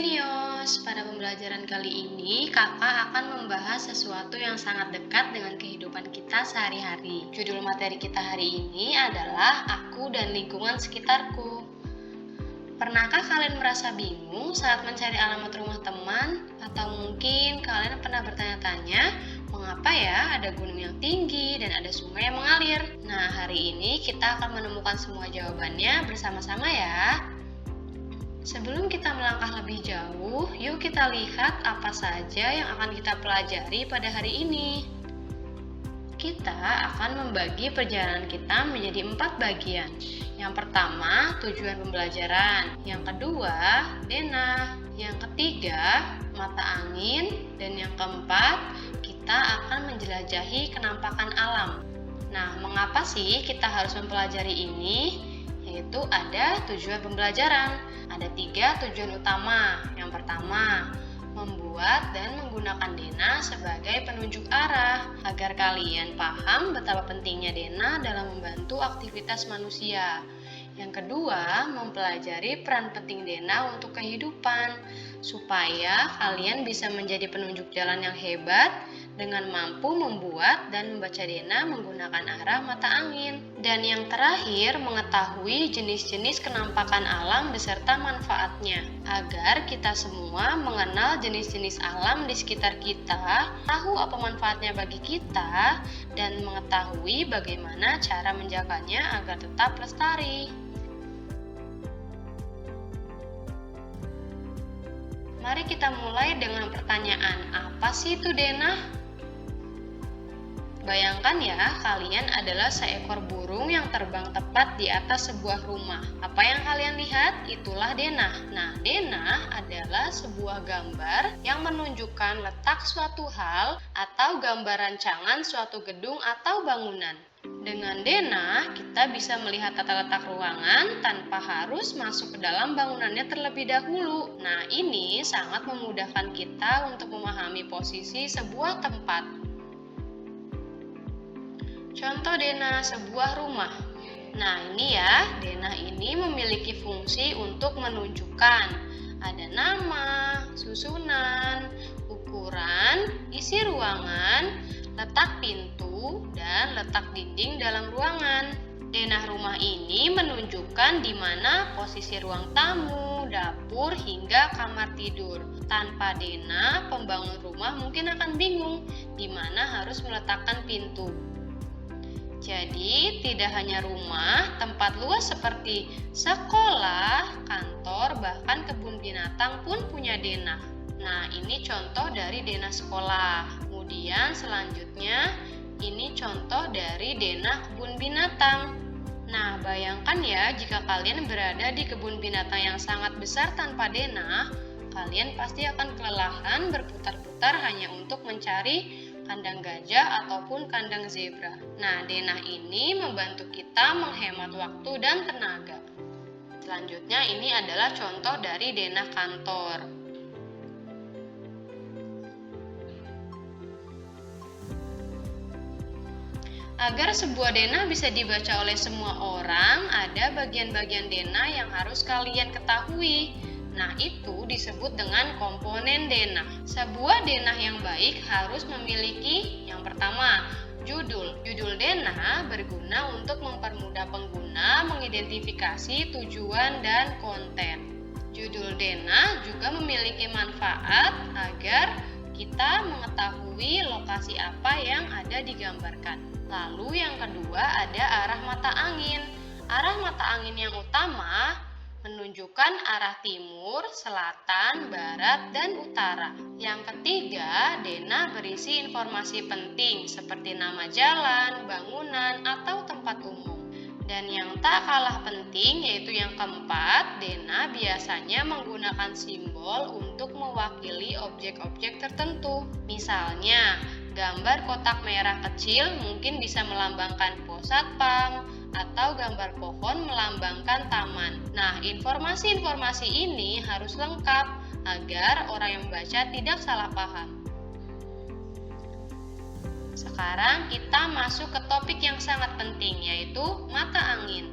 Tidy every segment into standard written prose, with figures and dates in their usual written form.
Jenius, pada pembelajaran kali ini kakak akan membahas sesuatu yang sangat dekat dengan kehidupan kita sehari-hari. Judul materi kita hari ini adalah Aku dan Lingkungan Sekitarku. Pernahkah kalian merasa bingung saat mencari alamat rumah teman? Atau mungkin kalian pernah bertanya-tanya, mengapa ya ada gunung yang tinggi dan ada sungai yang mengalir? Nah, hari ini kita akan menemukan semua jawabannya bersama-sama ya. Sebelum kita melangkah lebih jauh, yuk kita lihat apa saja yang akan kita pelajari pada hari ini. Kita akan membagi perjalanan kita menjadi 4 bagian. Yang pertama, tujuan pembelajaran. Yang kedua, denah. Yang ketiga, mata angin. Dan yang keempat, kita akan menjelajahi kenampakan alam. Nah, mengapa sih kita harus mempelajari ini? Yaitu ada tujuan pembelajaran. Ada 3 tujuan utama. Yang pertama, membuat dan menggunakan denah sebagai penunjuk arah agar kalian paham betapa pentingnya denah dalam membantu aktivitas manusia. Yang kedua, mempelajari peran penting denah untuk kehidupan supaya kalian bisa menjadi penunjuk jalan yang hebat dengan mampu membuat dan membaca denah menggunakan arah mata angin. Dan yang terakhir, mengetahui jenis-jenis kenampakan alam beserta manfaatnya, agar kita semua mengenal jenis-jenis alam di sekitar kita, tahu apa manfaatnya bagi kita, dan mengetahui bagaimana cara menjaganya agar tetap lestari. Mari kita mulai dengan pertanyaan, apa sih itu denah? Bayangkan ya, kalian adalah seekor burung yang terbang tepat di atas sebuah rumah. Apa yang kalian lihat? Itulah denah. Nah, denah adalah sebuah gambar yang menunjukkan letak suatu hal atau gambar rancangan suatu gedung atau bangunan. Dengan denah, kita bisa melihat tata letak ruangan tanpa harus masuk ke dalam bangunannya terlebih dahulu. Nah, ini sangat memudahkan kita untuk memahami posisi sebuah tempat. Contoh denah sebuah rumah. Nah, ini ya, denah ini memiliki fungsi untuk menunjukkan ada nama, susunan, ukuran, isi ruangan, letak pintu, dan letak dinding dalam ruangan. Denah rumah ini menunjukkan di mana posisi ruang tamu, dapur, hingga kamar tidur. Tanpa denah, pembangun rumah mungkin akan bingung di mana harus meletakkan pintu. Jadi, tidak hanya rumah, tempat luas seperti sekolah, kantor, bahkan kebun binatang pun punya denah. Nah, ini contoh dari denah sekolah. Kemudian selanjutnya, ini contoh dari denah kebun binatang. Nah, bayangkan ya, jika kalian berada di kebun binatang yang sangat besar tanpa denah, kalian pasti akan kelelahan berputar-putar hanya untuk mencari kandang gajah ataupun kandang zebra. Nah, denah ini membantu kita menghemat waktu dan tenaga. Selanjutnya, ini adalah contoh dari denah kantor. Agar sebuah denah bisa dibaca oleh semua orang, ada bagian-bagian denah yang harus kalian ketahui. Nah, itu disebut dengan komponen denah. Sebuah denah yang baik harus memiliki yang pertama, judul. Judul denah berguna untuk mempermudah pengguna mengidentifikasi tujuan dan konten. Judul denah juga memiliki manfaat agar kita mengetahui lokasi apa yang ada digambarkan. Lalu yang kedua ada arah mata angin. Arah mata angin yang utama menunjukkan arah timur, selatan, barat, dan utara. Yang ketiga, denah berisi informasi penting seperti nama jalan, bangunan, atau tempat umum. Dan yang tak kalah penting yaitu yang keempat, denah biasanya menggunakan simbol untuk mewakili objek-objek tertentu. Misalnya, gambar kotak merah kecil mungkin bisa melambangkan pos satpam, atau gambar pohon melambangkan taman. Nah, informasi-informasi ini harus lengkap agar orang yang membaca tidak salah paham. Sekarang kita masuk ke topik yang sangat penting, yaitu mata angin.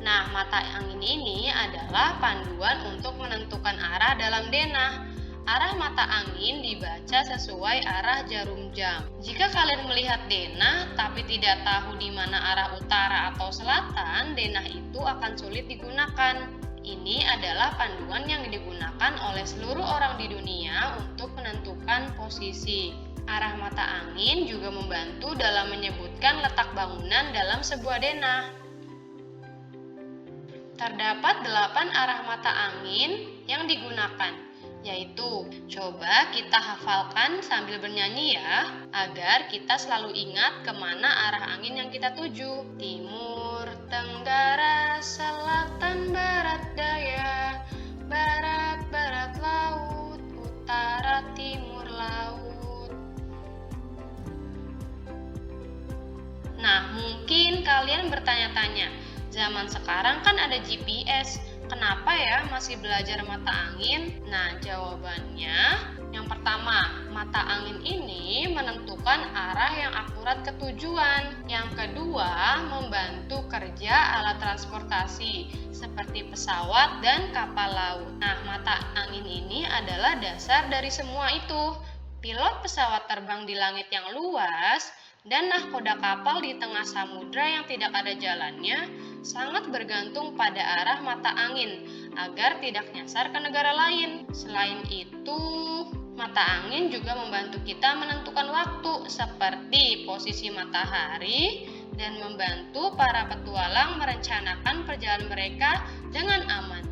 Nah, mata angin ini adalah panduan untuk menentukan arah dalam denah. Arah mata angin dibaca sesuai arah jarum jam. Jika kalian melihat denah tapi tidak tahu di mana arah utara atau selatan, denah itu akan sulit digunakan. Ini adalah panduan yang digunakan oleh seluruh orang di dunia untuk menentukan posisi. Arah mata angin juga membantu dalam menyebutkan letak bangunan dalam sebuah denah. Terdapat 8 arah mata angin yang digunakan, yaitu coba kita hafalkan sambil bernyanyi ya, agar kita selalu ingat kemana arah angin yang kita tuju. Timur, tenggara, selatan, barat, daya, barat, barat laut, utara, timur laut. Nah, mungkin kalian bertanya-tanya, zaman sekarang kan ada GPS, kenapa ya masih belajar mata angin? Nah, jawabannya yang pertama, mata angin ini menentukan arah yang akurat ke tujuan. Yang kedua, membantu kerja alat transportasi seperti pesawat dan kapal laut. Nah, mata angin ini adalah dasar dari semua itu. Pilot pesawat terbang di langit yang luas dan nahkoda kapal di tengah samudra yang tidak ada jalannya sangat bergantung pada arah mata angin agar tidak nyasar ke negara lain. Selain itu, mata angin juga membantu kita menentukan waktu seperti posisi matahari dan membantu para petualang merencanakan perjalanan mereka dengan aman.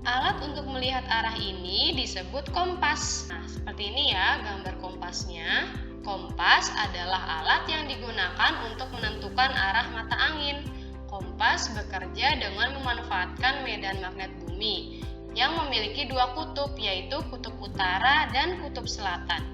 Alat untuk melihat arah ini disebut kompas. Nah, seperti ini ya gambar kompasnya. Kompas adalah alat yang digunakan untuk menentukan arah mata angin. Kompas bekerja dengan memanfaatkan medan magnet bumi yang memiliki dua kutub, yaitu kutub utara dan kutub selatan.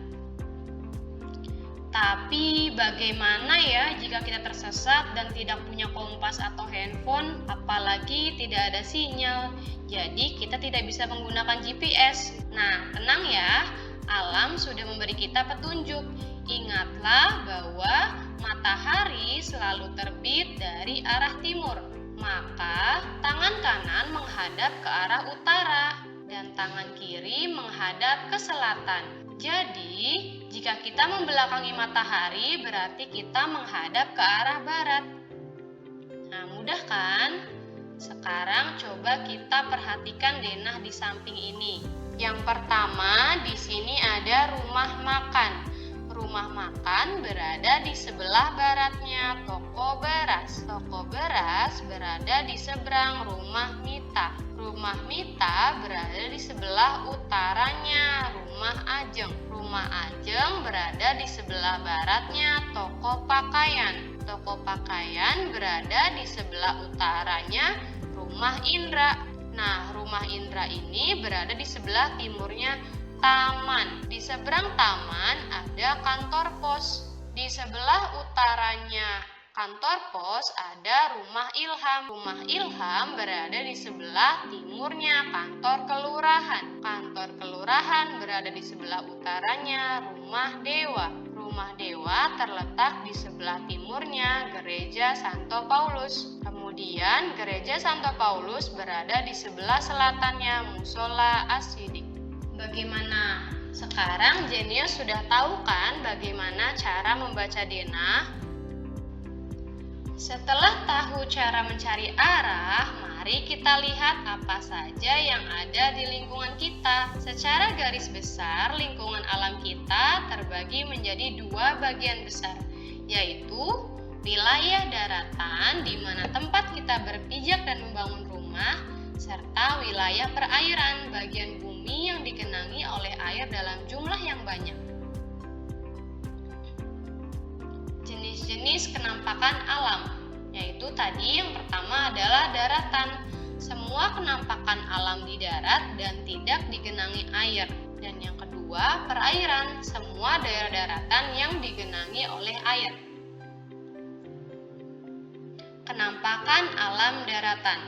Tapi bagaimana ya jika kita tersesat dan tidak punya kompas atau handphone, apalagi tidak ada sinyal? Jadi kita tidak bisa menggunakan GPS. Nah, tenang ya, alam sudah memberi kita petunjuk. Ingatlah bahwa matahari selalu terbit dari arah timur, maka tangan kanan menghadap ke arah utara dan tangan kiri menghadap ke selatan. Jadi, jika kita membelakangi matahari, berarti kita menghadap ke arah barat. Nah, mudah kan? Sekarang coba kita perhatikan denah di samping ini. Yang pertama, di sini ada rumah makan. Rumah makan berada di sebelah baratnya toko beras. Toko beras berada di seberang rumah Mita. Rumah Mita berada di sebelah utaranya rumah Ajeng. Rumah Ajeng berada di sebelah baratnya toko pakaian. Toko pakaian berada di sebelah utaranya rumah Indra. Nah, rumah Indra ini berada di sebelah timurnya taman. Di seberang taman ada kantor pos. Di sebelah utaranya kantor pos ada rumah Ilham. Rumah Ilham berada di sebelah timurnya kantor kelurahan. Kantor kelurahan berada di sebelah utaranya rumah Dewa. Rumah Dewa terletak di sebelah timurnya gereja Santo Paulus. Kemudian gereja Santo Paulus berada di sebelah selatannya musola As-Siddiq. Bagaimana? Sekarang Jenius sudah tahu kan bagaimana cara membaca denah? Setelah tahu cara mencari arah, mari kita lihat apa saja yang ada di lingkungan kita. Secara garis besar, lingkungan alam kita terbagi menjadi dua bagian besar, yaitu wilayah daratan di mana tempat kita berpijak dan membangun rumah, serta wilayah perairan, bagian bumi yang digenangi oleh air dalam jumlah yang banyak. Jenis-jenis kenampakan alam, yaitu tadi yang pertama adalah daratan. Semua kenampakan alam di darat dan tidak digenangi air. Dan yang kedua, perairan, semua daerah daratan yang digenangi oleh air. Kenampakan alam daratan.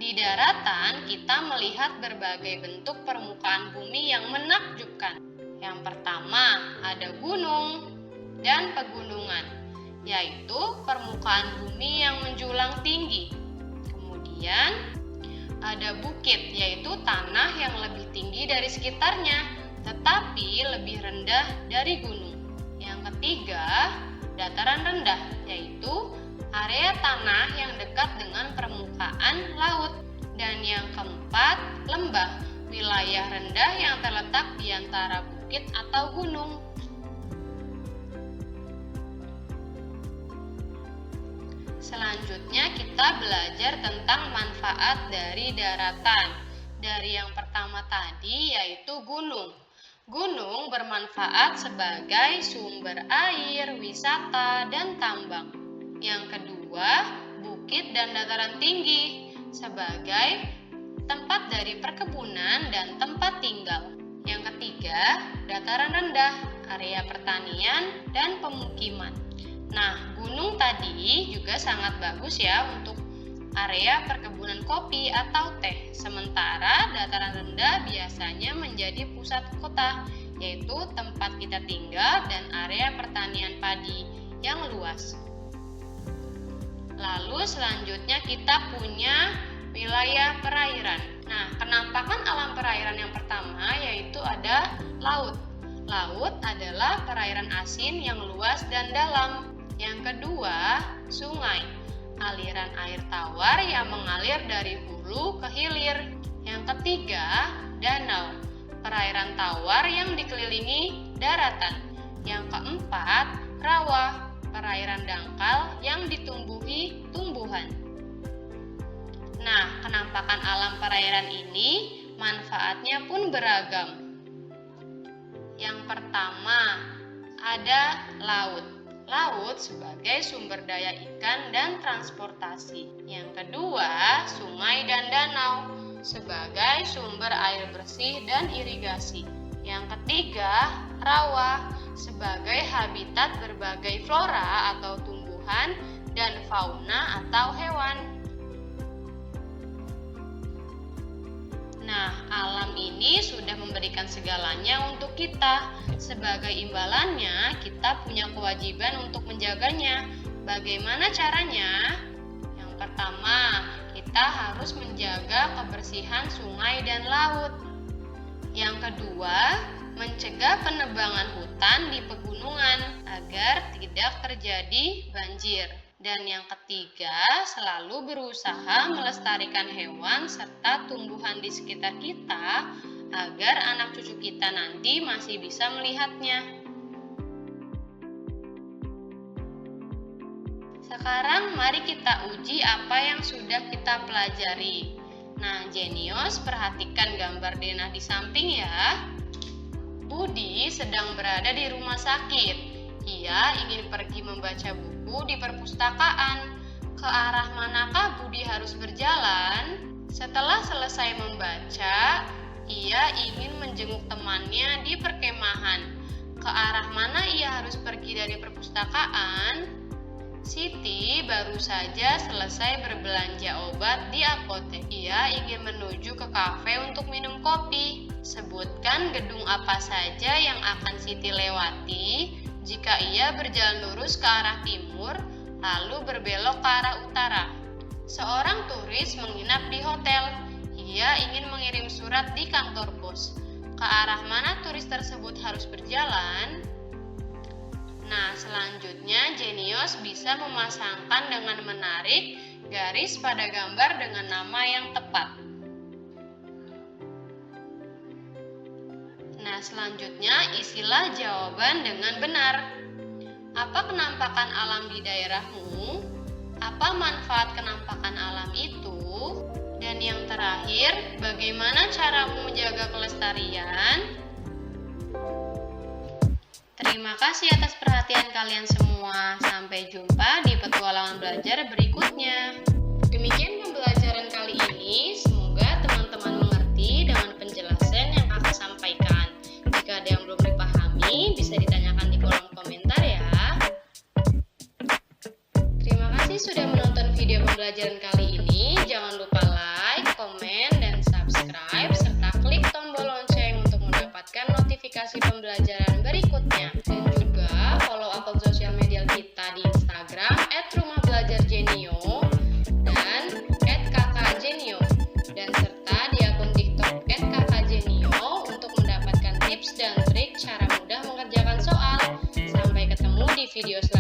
Di daratan, kita melihat berbagai bentuk permukaan bumi yang menakjubkan. Yang pertama, ada gunung dan pegunungan. yaitu permukaan bumi yang menjulang tinggi. Kemudian ada bukit, yaitu tanah yang lebih tinggi dari sekitarnya, tetapi lebih rendah dari gunung. Yang ketiga, dataran rendah, yaitu area tanah yang dekat dengan permukaan laut. Dan yang keempat, lembah, wilayah rendah yang terletak di antara bukit atau gunung. Selanjutnya kita belajar tentang manfaat dari daratan. Dari yang pertama tadi yaitu gunung. Gunung bermanfaat sebagai sumber air, wisata, dan tambang. Yang kedua, bukit dan dataran tinggi sebagai tempat dari perkebunan dan tempat tinggal. Yang ketiga, dataran rendah, area pertanian dan pemukiman. Nah, gunung tadi juga sangat bagus ya untuk area perkebunan kopi atau teh. Sementara dataran rendah biasanya menjadi pusat kota, yaitu tempat kita tinggal dan area pertanian padi yang luas. Lalu selanjutnya kita punya wilayah perairan. Nah, penampakan alam perairan yang pertama yaitu ada laut. Laut adalah perairan asin yang luas dan dalam. Yang kedua, sungai. Aliran air tawar yang mengalir dari hulu ke hilir. Yang ketiga, danau. Perairan tawar yang dikelilingi daratan. Yang keempat, rawa. Perairan dangkal yang ditumbuhi tumbuhan. Nah, penampakan alam perairan ini manfaatnya pun beragam. Yang pertama, ada laut. Laut sebagai sumber daya ikan dan transportasi. Yang kedua, sungai dan danau sebagai sumber air bersih dan irigasi. Yang ketiga, rawa sebagai habitat berbagai flora atau tumbuhan dan fauna atau hewan. Nah, alam ini sudah memberikan segalanya untuk kita. Sebagai imbalannya, kita punya kewajiban untuk menjaganya. Bagaimana caranya? Yang pertama, kita harus menjaga kebersihan sungai dan laut. Yang kedua, mencegah penebangan hutan di pegunungan agar tidak terjadi banjir. Dan yang ketiga, selalu berusaha melestarikan hewan serta tumbuhan di sekitar kita agar anak cucu kita nanti masih bisa melihatnya. Sekarang mari kita uji apa yang sudah kita pelajari. Nah, Jenius, perhatikan gambar denah di samping ya. Budi sedang berada di rumah sakit. Ia ingin pergi membaca buku di perpustakaan. Ke arah manakah Budi harus berjalan? Setelah selesai membaca, ia ingin menjenguk temannya di perkemahan. Ke arah mana ia harus pergi dari perpustakaan? Siti baru saja selesai berbelanja obat di apotek. Ia ingin menuju ke kafe untuk minum kopi. Sebutkan gedung apa saja yang akan Siti lewati jika ia berjalan lurus ke arah timur, lalu berbelok ke arah utara. Seorang turis menginap di hotel. Ia ingin mengirim surat di kantor pos. Ke arah mana turis tersebut harus berjalan? Nah, selanjutnya Jenius bisa memasangkan dengan menarik garis pada gambar dengan nama yang tepat. Nah, selanjutnya isilah jawaban dengan benar. Apa kenampakan alam di daerahmu? Apa manfaat kenampakan alam itu? Dan yang terakhir, bagaimana caramu menjaga kelestarian? Terima kasih atas perhatian kalian semua. Sampai jumpa di petualangan belajar berikutnya. Demikian pembelajaran kali ini. Semoga teman-teman mengerti dengan penjelasan yang aku sampaikan. Jika ada yang belum dipahami, bisa ditanyakan di kolom komentar ya. Terima kasih sudah menonton video pembelajaran kali ini. Jangan lupa like, komen, dan subscribe, serta klik tombol lonceng untuk mendapatkan notifikasi pembelajaran berikutnya. Dan juga follow akun sosial media kita di Instagram video selanjutnya.